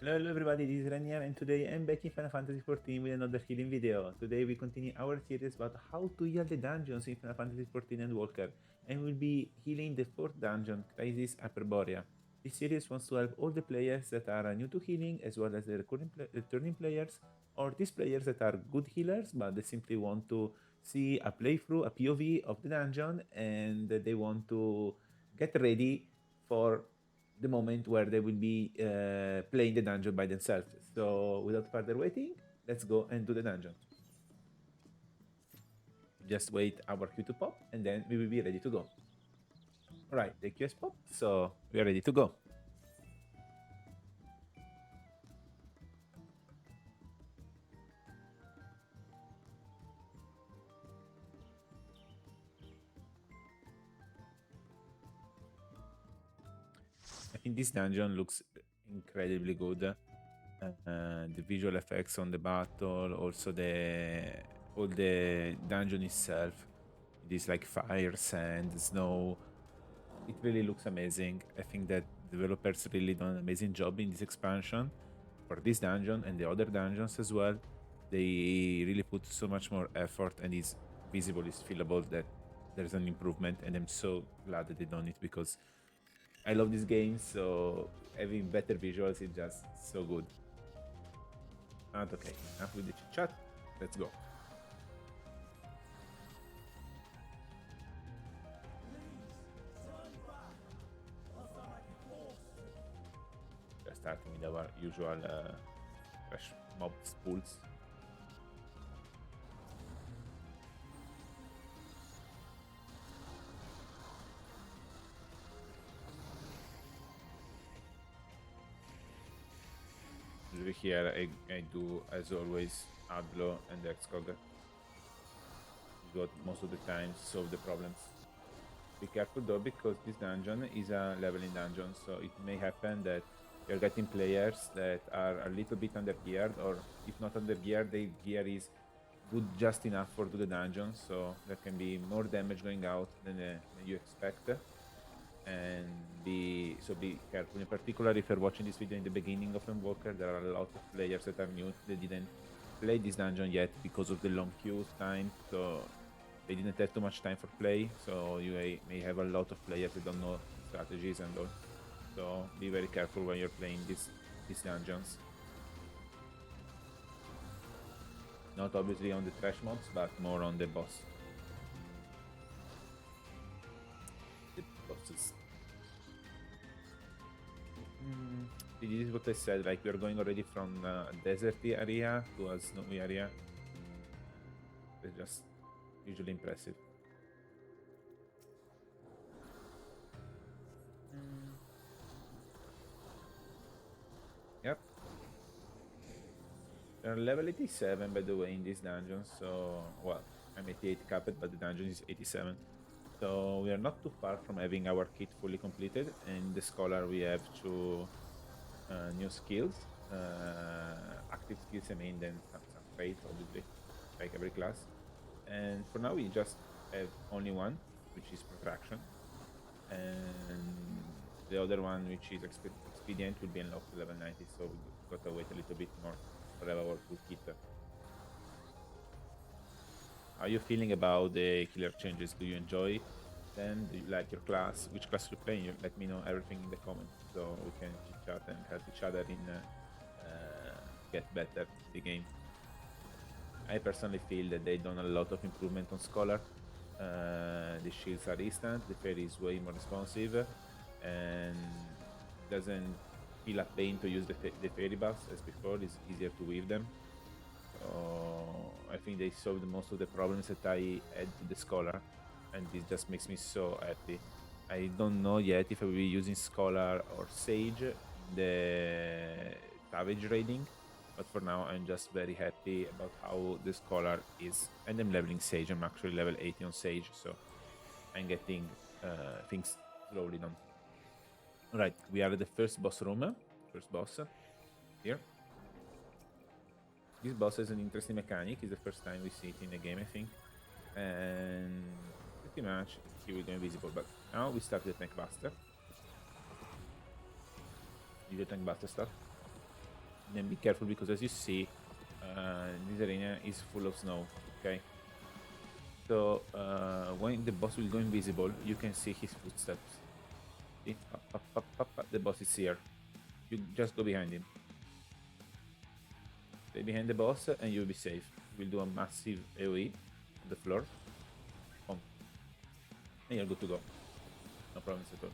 Hello everybody, this is Ranier and today I'm back in Final Fantasy XIV with another healing video. Today we continue our series about how to heal the dungeons in Final Fantasy XIV Endwalker, and we'll be healing the 4th dungeon, Ktisis Hyperboreia. This series wants to help all the players that are new to healing as well as the returning players, or these players that are good healers but they simply want to see a playthrough, a POV of the dungeon, and they want to get ready for the moment where they will be playing the dungeon by themselves. So without further waiting, let's go and do the dungeon. Just wait our queue to pop and then we will be ready to go. Alright, the queue is popped, so we are ready to go. I think this dungeon looks incredibly good. The visual effects on the battle, also all the dungeon itself. It is like fire, sand, snow. It really looks amazing. I think that developers really done an amazing job in this expansion for this dungeon and the other dungeons as well. They really put so much more effort, and it's visible, it's feelable that there's an improvement, and I'm so glad that they done it because I love this game, so having better visuals is just so good. But okay, enough with the chit chat. Let's go. Just starting with our usual fresh mob spools. Usually here I do, as always, Adlo and Xcog. Got most of the time to solve the problems. Be careful though, because this dungeon is a leveling dungeon, so it may happen that you're getting players that are a little bit under geared, or if not under geared, their gear is good just enough for the dungeon, so there can be more damage going out than you expect. And be careful. In particular, if you're watching this video in the beginning of Endwalker, there are a lot of players that are new. They didn't play this dungeon yet because of the long queue time, so they didn't have too much time for play. So you may have a lot of players that don't know strategies and all. So be very careful when you're playing these dungeons. Not obviously on the trash mods, but more on the boss. The bosses. This is what I said, like we're going already from a deserty area to a snowy area. It's just usually impressive. Yep. They're level 87 by the way in this dungeon, so well, I'm 88 capped, but the dungeon is 87. So we are not too far from having our kit fully completed. In the Scholar we have 2 new skills, active skills, I mean, then some traits, obviously, like every class. And for now we just have only one, which is Protraction, and the other one, which is Expedient, will be unlocked to level 90, so we got to wait a little bit more for our full kit. How are you feeling about the killer changes? Do you enjoy them? Do you like your class? Which class you play? Let me know everything in the comments so we can chit chat and help each other in get better the game. I personally feel that they've done a lot of improvement on Scholar. The shields are instant, the fairy is way more responsive, and doesn't feel a pain to use the fairy buffs as before. It's easier to weave them. So I think they solved most of the problems that I had to the Scholar, and this just makes me so happy. I don't know yet if I will be using Scholar or Sage in the Savage raiding, but for now I'm just very happy about how the Scholar is. And I'm leveling Sage. I'm actually level 80 on Sage, so I'm getting things slowly done. Alright, we are at the first boss room. First boss here. This boss has an interesting mechanic. It's the first time we see it in the game, I think. And pretty much he will go invisible. But now we start the tank buster. Do the tank buster stuff. Then be careful because as you see, this arena is full of snow. Okay. So when the boss will go invisible, you can see his footsteps. See? Up, up, up, up. The boss is here. You just go behind him. Stay behind the boss and you'll be safe. We'll do a massive AoE on the floor. Boom. And you're good to go. No problems at all.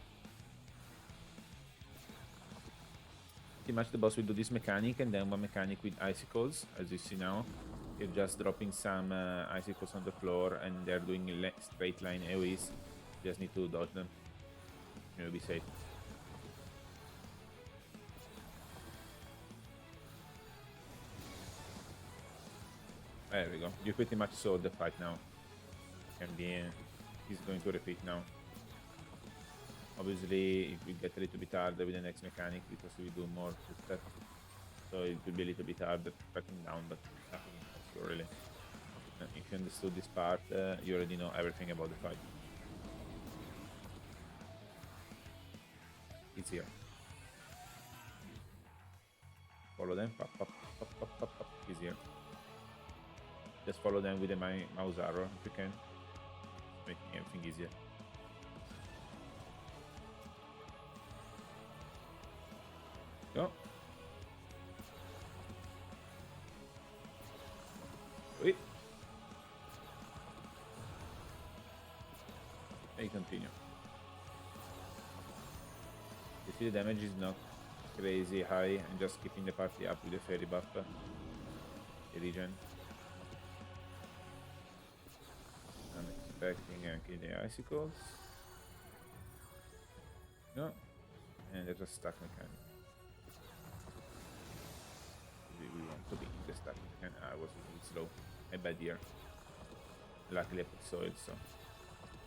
Pretty much the boss will do this mechanic and then one mechanic with icicles, as you see now. You're just dropping some icicles on the floor and they're doing straight line AoEs. You just need to dodge them. You'll be safe. There we go. You pretty much saw the fight now. Can be. He's going to repeat now. Obviously, it will get a little bit harder with the next mechanic because we do more footsteps. So it will be a little bit harder tracking down, but nothing else really. If you understood this part, you already know everything about the fight. It's here. Follow them. Pop, pop, pop, pop, pop, pop. He's here. Just follow them with the mouse arrow if you can. Making everything easier. Go. Wait. And continue. You see the damage is not crazy high. I'm just keeping the party up with the fairy buff. The regen. I'm expecting the icicles. No. And there's a stack mechanic. We want to be in the stack mechanic. I was a little slow. My bad here. Luckily I put soil, so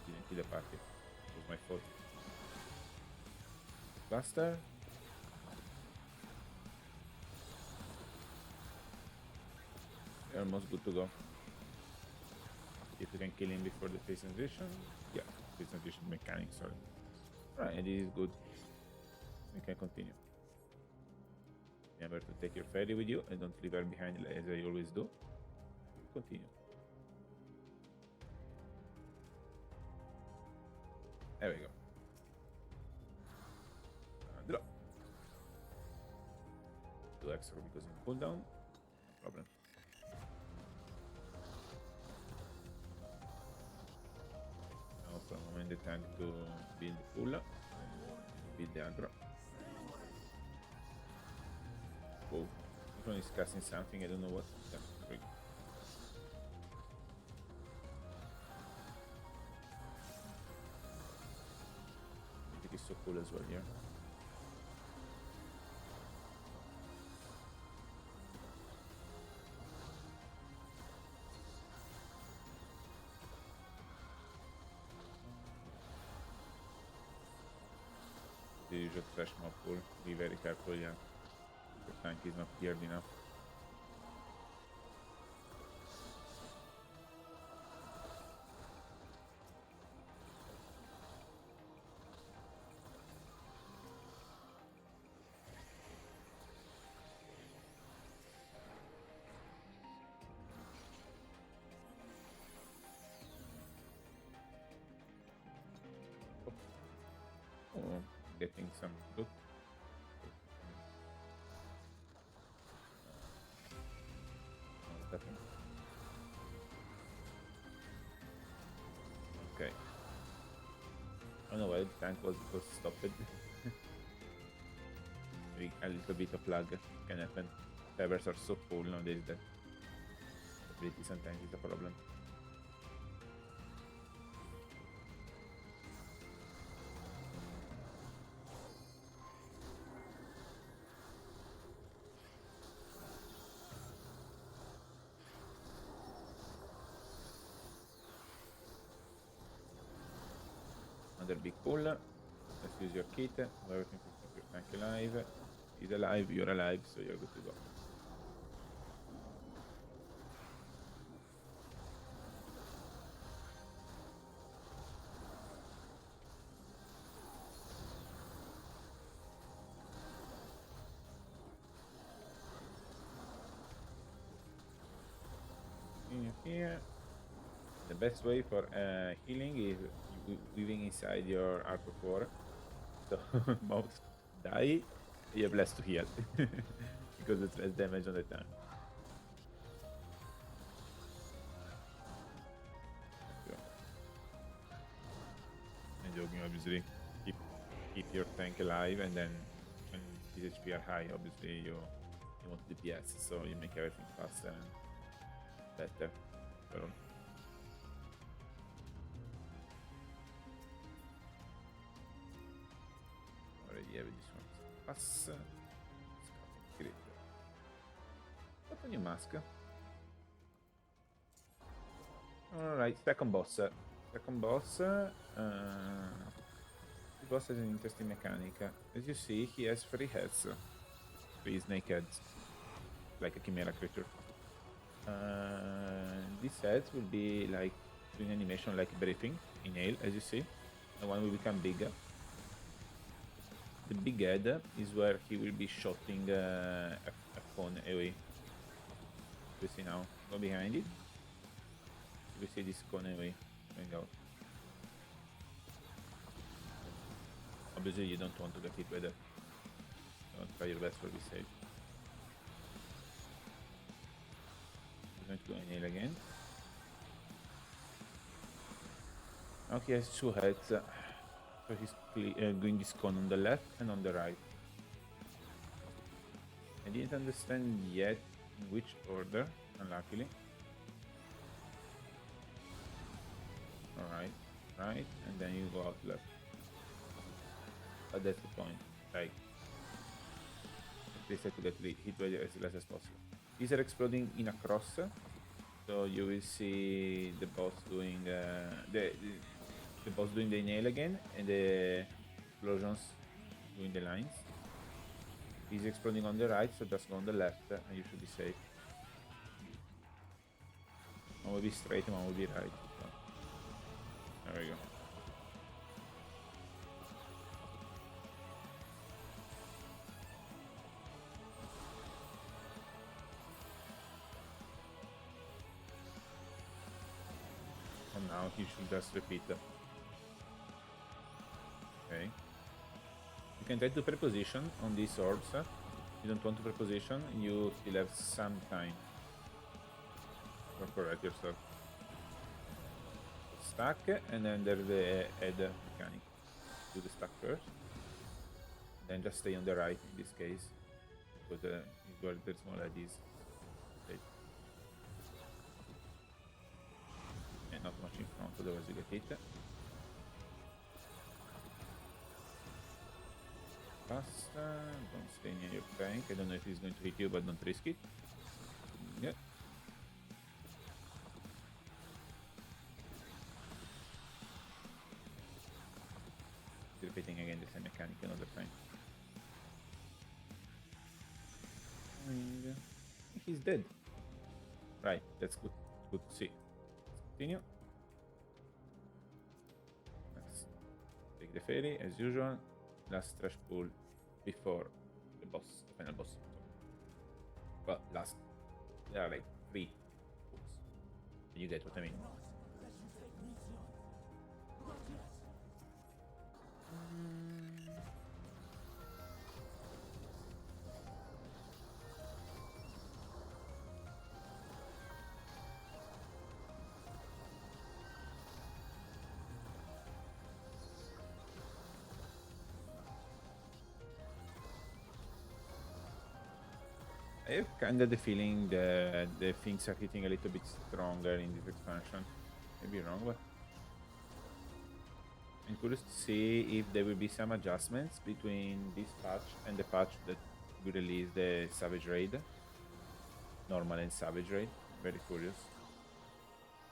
didn't kill the party. It was my fault. Buster. You're almost good to go. If you can kill him before the phase transition. Yeah, phase transition mechanic, sorry. Alright, and this is good. We can continue. Remember to take your fairy with you and don't leave her behind as I always do. Continue. There we go. Drop. Do extra because in cooldown. No problem. Now for a moment the tank to build the pull. Build the aggro. Whoa. This one is casting something, I don't know what. Yeah, there we go. It is so cool as well here. The usual trash mob pool. Be very careful here. The tank is not geared enough. Oh, getting some loot. Okay. I don't know why the tank was stopped. Maybe a little bit of lag can happen. Servers are so full nowadays that stability sometimes is a problem. Another big pull. Let's use your kit. Everything to keep your tank alive. He's alive, you're alive, so you're good to go. best way for healing is weaving inside your Arc of War. So mobs die, you have less to heal because it's less damage on the turn. And you obviously keep your tank alive, and then when his HP are high, obviously you want DPS, so you make everything faster and better. So, already have this one. Pass. Great. Put on your mask. Alright, second boss. Second boss. The boss has an interesting mechanic. As you see, he has 3 heads. 3 snake heads. Like a chimera creature. These heads will be like doing animation like breathing, inhale, as you see. The one will become bigger. The big head is where he will be shooting a cone away. You see now, go behind it. You see this cone away going out. Obviously you don't want to get hit by that. Don't try your best for be safe. You're going to go inhale again. Now he has 2 heads. So he's doing this cone on the left and on the right. I didn't understand yet in which order, unluckily. Alright, right, and then you go out left. But that's the point, like, at least I could get hit by it as less as possible. These are exploding in a cross, so you will see the boss doing the boss doing the nail again, and the explosions doing the lines. He's exploding on the right, so just go on the left, and you should be safe. One will be straight, and one will be right. So. There we go. And now he should just repeat. Okay. You can try to preposition on these orbs. You don't want to preposition, you still have some time. Or correct yourself. Stack, and then there's the head mechanic. Do the stack first. Then just stay on the right in this case. Because is where the small head is. Okay. And not much in front, otherwise you get hit. Fast, don't stay near your tank. I don't know if he's going to hit you, but don't risk it. Yeah. Repeating again the same mechanic another time. And he's dead. Right, that's good. Good to see. Let's continue. Let's take the ferry as usual. Last trash pool before the boss, the final boss. Well, last. There are like 3 pools. You get what I mean. I have kinda the feeling that the things are hitting a little bit stronger in this expansion. Maybe wrong, but I'm curious to see if there will be some adjustments between this patch and the patch that will release the Savage Raid. Normal and Savage Raid. Very curious.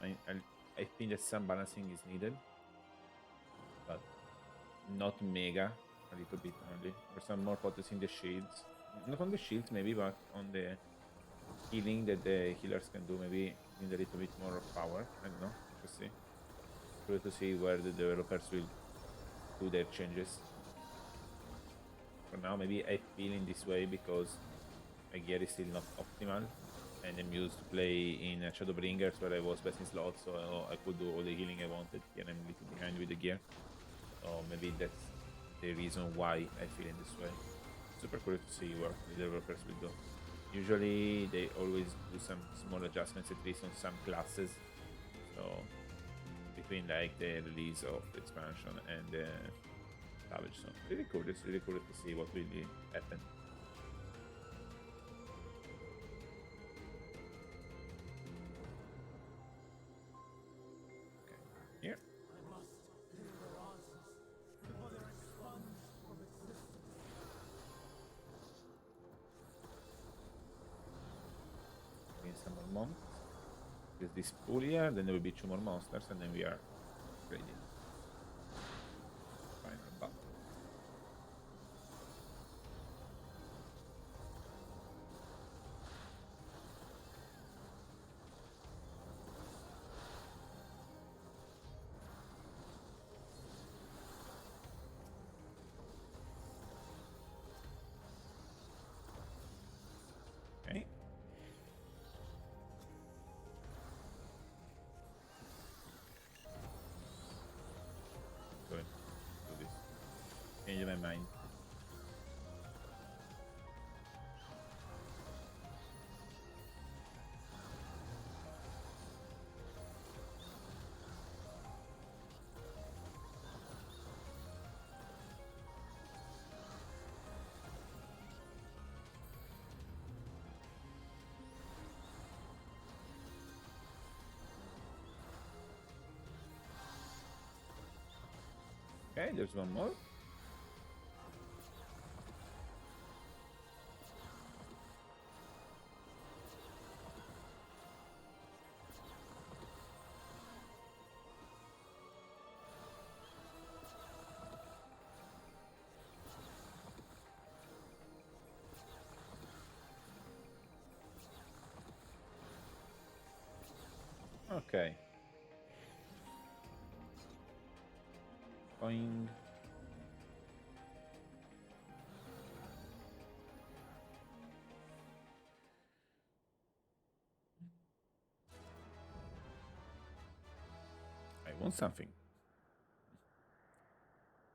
I think that some balancing is needed, but not mega. A little bit only. Or some more potency in the shields. Not on the shields maybe, but on the healing that the healers can do. Maybe need a little bit more power. I don't know. We'll see. Curious to see where the developers will do their changes. For now, maybe I feel in this way because my gear is still not optimal. and I'm used to play in Shadowbringers where I was best in slots, so I could do all the healing I wanted. Here I'm a little behind with the gear, so maybe that's the reason why I feel in this way. Super curious to see what the developers will do. Usually they always do some small adjustments, at least on some classes. So between like the release of the expansion and the Savage, so really cool. It's really cool to see what really happened. Okay, here. Some more monks. There's this pool here, then there will be 2 more monsters, and then we are ready. Final battle. Okay. Good. Do this. Change my mind. Okay, there's one more. Okay. Boing. I want something.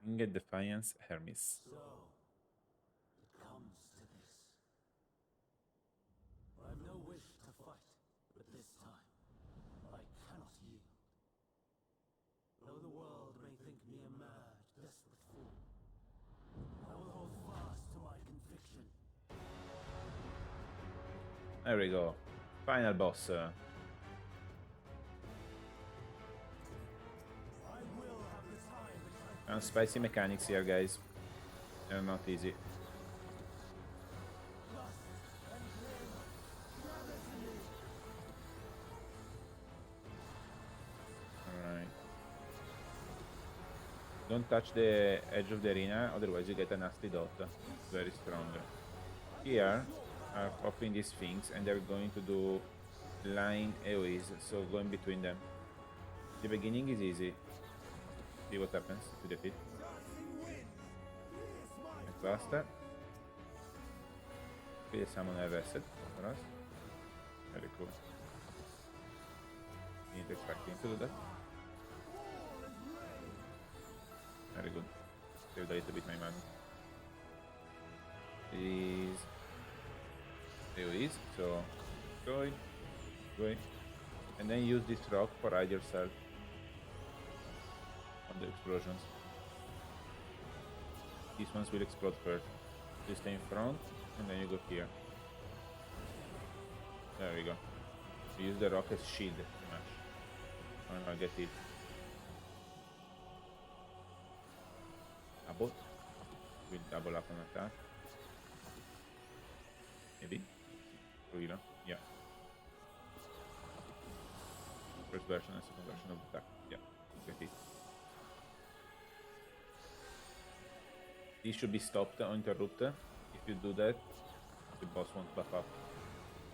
Inget Defiance Hermes. So, it comes to this. I have no wish to fight, but this time, I cannot yield. Though the world may think me a mad, desperate fool, I will hold fast to my conviction. There we go. Final boss. I will have the time which I And spicy mechanics here, guys. They're not easy. lust and grin. Gather to me. Alright. Don't touch the edge of the arena, otherwise you get a nasty dot. It's very strong. Here are popping these things, and they're going to do line AoEs, so go in between them. The beginning is easy. See what happens to defeat. Get faster. The summoner reset for us. Very cool. Need to expect him to do that. Very good. Saved a little bit my money. These AoEs, so go in, and then use this rock for hide yourself on the explosions. These ones will explode first. You stay in front, and then you go here. There we go. You use the rock as shield, pretty much. Oh no, get it. Double. Will double up on attack. Maybe. Really? Yeah. First version and second version of the attack. Yeah. Get it. These should be stopped or interrupted. If you do that, the boss won't buff up.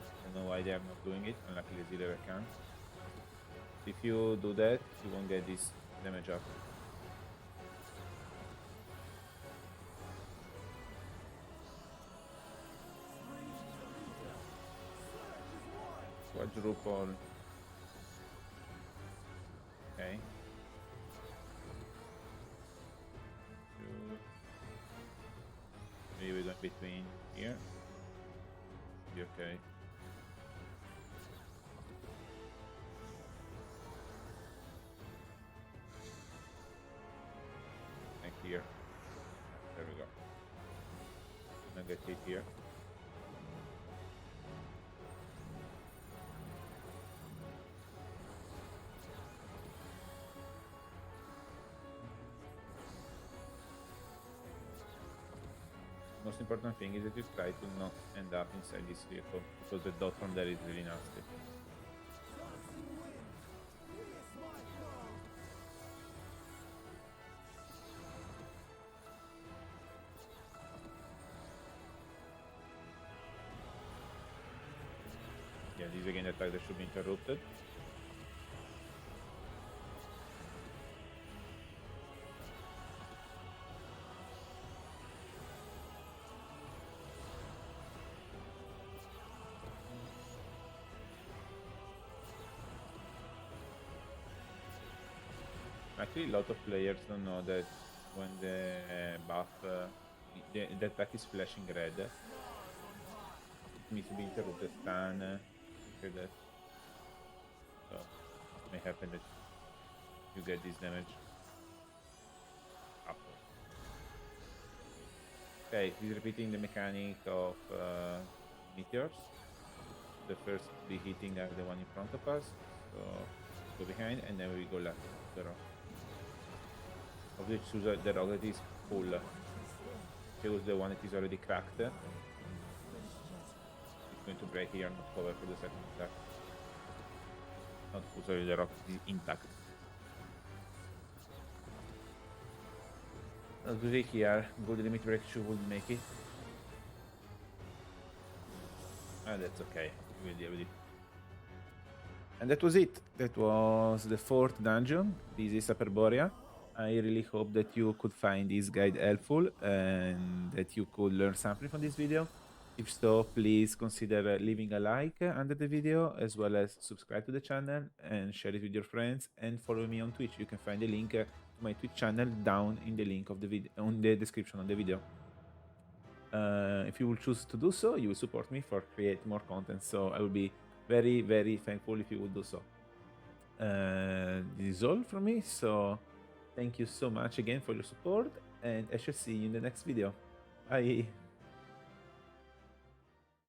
I don't know why they are not doing it, unluckily Ziller can. If you do that, you won't get this damage up. quadruple. Okay. Two. Maybe we go between here. Be okay. And here. There we go. Now get hit here. Most important thing is that you try to not end up inside this vehicle, because the dot from there is really nasty. Yeah, this is again the attack that should be interrupted. Actually, a lot of players don't know that when the buff, the attack is flashing red, it needs to be interrupted, stun, like that. So, it may happen that you get this damage. After. Okay, he's repeating the mechanic of meteors. The first be hitting are the one in front of us, so go behind, and then we go left. The rock. Of which the rock that is full. Choose the one that is already cracked. It's going to break here, not cover for the second attack. Not full, sorry, the rock is intact. Not good here. Good limit break would make it. Ah, that's okay. We'll deal with it. And that was it. That was the 4th dungeon. This is Hyperboreia. I really hope that you could find this guide helpful and that you could learn something from this video. If so, please consider leaving a like under the video, as well as subscribe to the channel and share it with your friends, and follow me on Twitch. You can find the link to my Twitch channel down in the link of the video, on the description of the video. If you will choose to do so, you will support me for create more content. So I will be very, very thankful if you would do so. This is all from me. So thank you so much again for your support, and I shall see you in the next video. Bye.